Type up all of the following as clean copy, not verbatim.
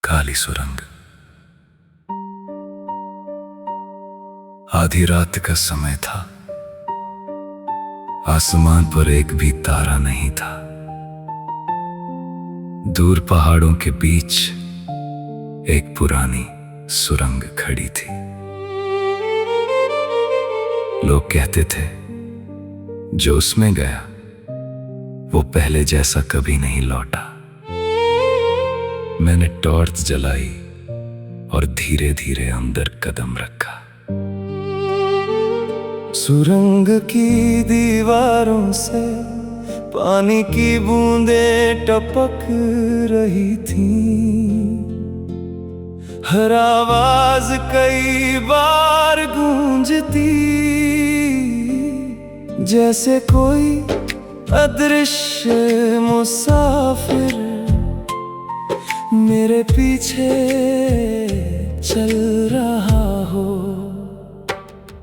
काली सुरंग। आधी रात का समय था। आसमान पर एक भी तारा नहीं था। दूर पहाड़ों के बीच एक पुरानी सुरंग खड़ी थी। लोग कहते थे जो उसमें गया वो पहले जैसा कभी नहीं लौटा। मैंने टॉर्च जलाई और धीरे धीरे अंदर कदम रखा। सुरंग की दीवारों से पानी की बूंदें टपक रही थीं। हर आवाज कई बार गूंजती, जैसे कोई अदृश्य मुसाफिर मेरे पीछे चल रहा हो।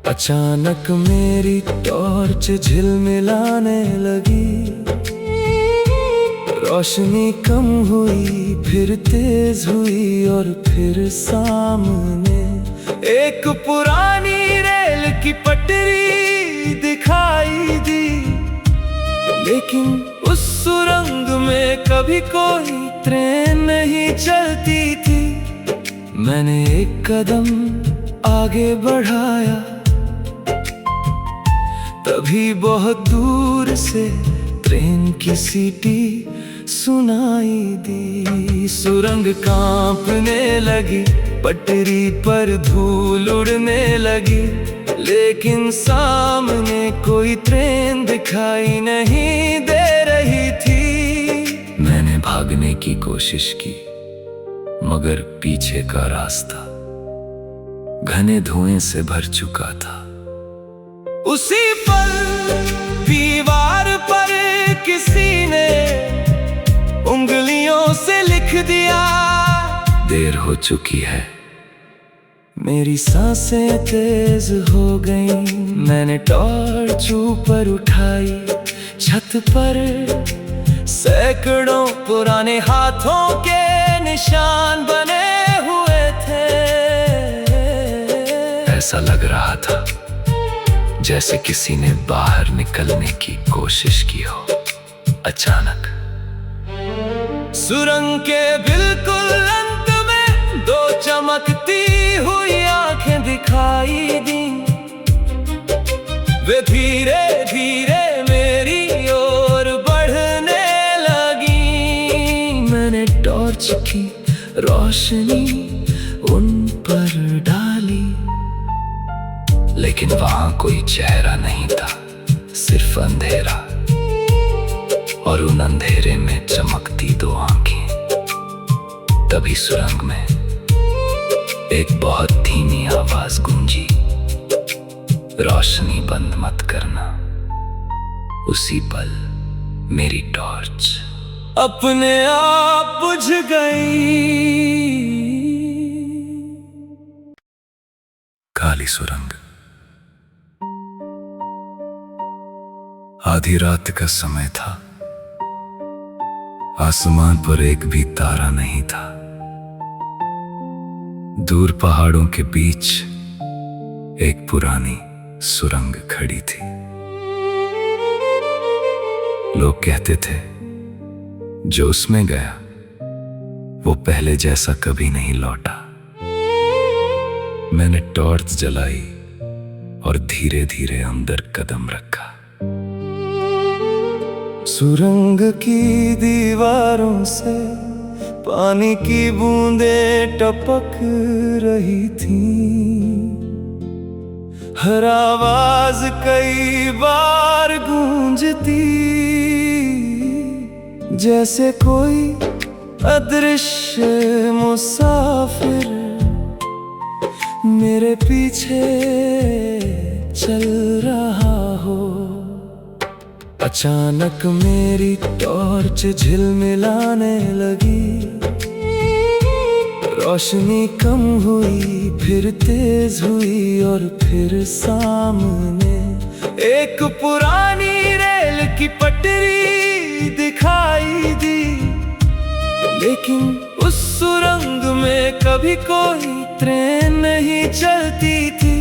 अचानक मेरी टॉर्च झिलमिलाने लगी। रोशनी कम हुई, फिर तेज हुई और फिर सामने एक पुरानी रेल की पटरी दिखाई दी। लेकिन उस सुरंग में कभी कोई ट्रेन नहीं चलती थी। मैंने एक कदम आगे बढ़ाया, तभी बहुत दूर से ट्रेन की सीटी सुनाई दी। सुरंग कांपने लगी, पटरी पर धूल उड़ने लगी, लेकिन सामने कोई ट्रेन दिखाई नहीं दे रही थी। मैंने भागने की कोशिश की, मगर पीछे का रास्ता घने धुएं से भर चुका था। उसी पल दीवार पर किसी ने उंगलियों से लिख दिया, देर हो चुकी है। मेरी सांसें तेज हो गईं। मैंने टॉर्च ऊपर उठाई। छत पर सैकड़ों पुराने हाथों के निशान बने हुए थे। ऐसा लग रहा था जैसे किसी ने बाहर निकलने की कोशिश की हो। अचानक सुरंग के बिल्कुल अंत में दो चमकती हुई आंखें दिखाई दी। वे धीरे धीरे मेरी ओर बढ़ने लगी। मैंने टॉर्च की रोशनी उन पर डाली, लेकिन वहां कोई चेहरा नहीं था, सिर्फ अंधेरा। और उन अंधेरे में चमकती दो आंखें। तभी सुरंग में एक बहुत धीमी आवाज गूंजी, रोशनी बंद मत करना। उसी पल मेरी टॉर्च अपने आप बुझ गई। काली सुरंग। आधी रात का समय था। आसमान पर एक भी तारा नहीं था। दूर पहाड़ों के बीच एक पुरानी सुरंग खड़ी थी। लोग कहते थे जो उसमें गया वो पहले जैसा कभी नहीं लौटा। मैंने टॉर्च जलाई और धीरे धीरे अंदर कदम रखा। सुरंग की दीवारों से पानी की बूंदें टपक रही थीं। हर आवाज कई बार गूंजती, जैसे कोई अदृश्य मुसाफिर मेरे पीछे चल रहा हो। अचानक मेरी टॉर्च झिलमिलाने लगी। रोशनी कम हुई, फिर तेज हुई और फिर सामने एक पुरानी रेल की पटरी दिखाई दी। लेकिन उस सुरंग में कभी कोई ट्रेन नहीं चलती थी।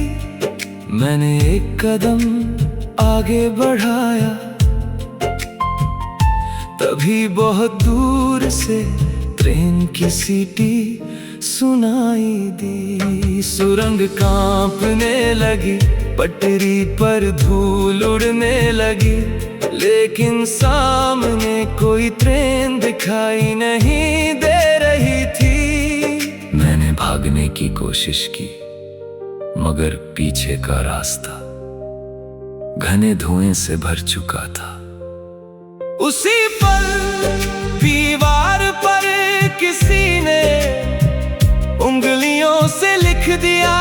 मैंने एक कदम आगे बढ़ाया, तभी बहुत दूर से ट्रेन की सीटी सुनाई दी। सुरंग कांपने लगी, पटरी पर धूल उड़ने लगी, लेकिन सामने कोई ट्रेन दिखाई नहीं दे रही थी। मैंने भागने की कोशिश की, मगर पीछे का रास्ता घने धुएं से भर चुका था। उसी पल दीवार पर किसी ने उंगलियों से लिख दिया,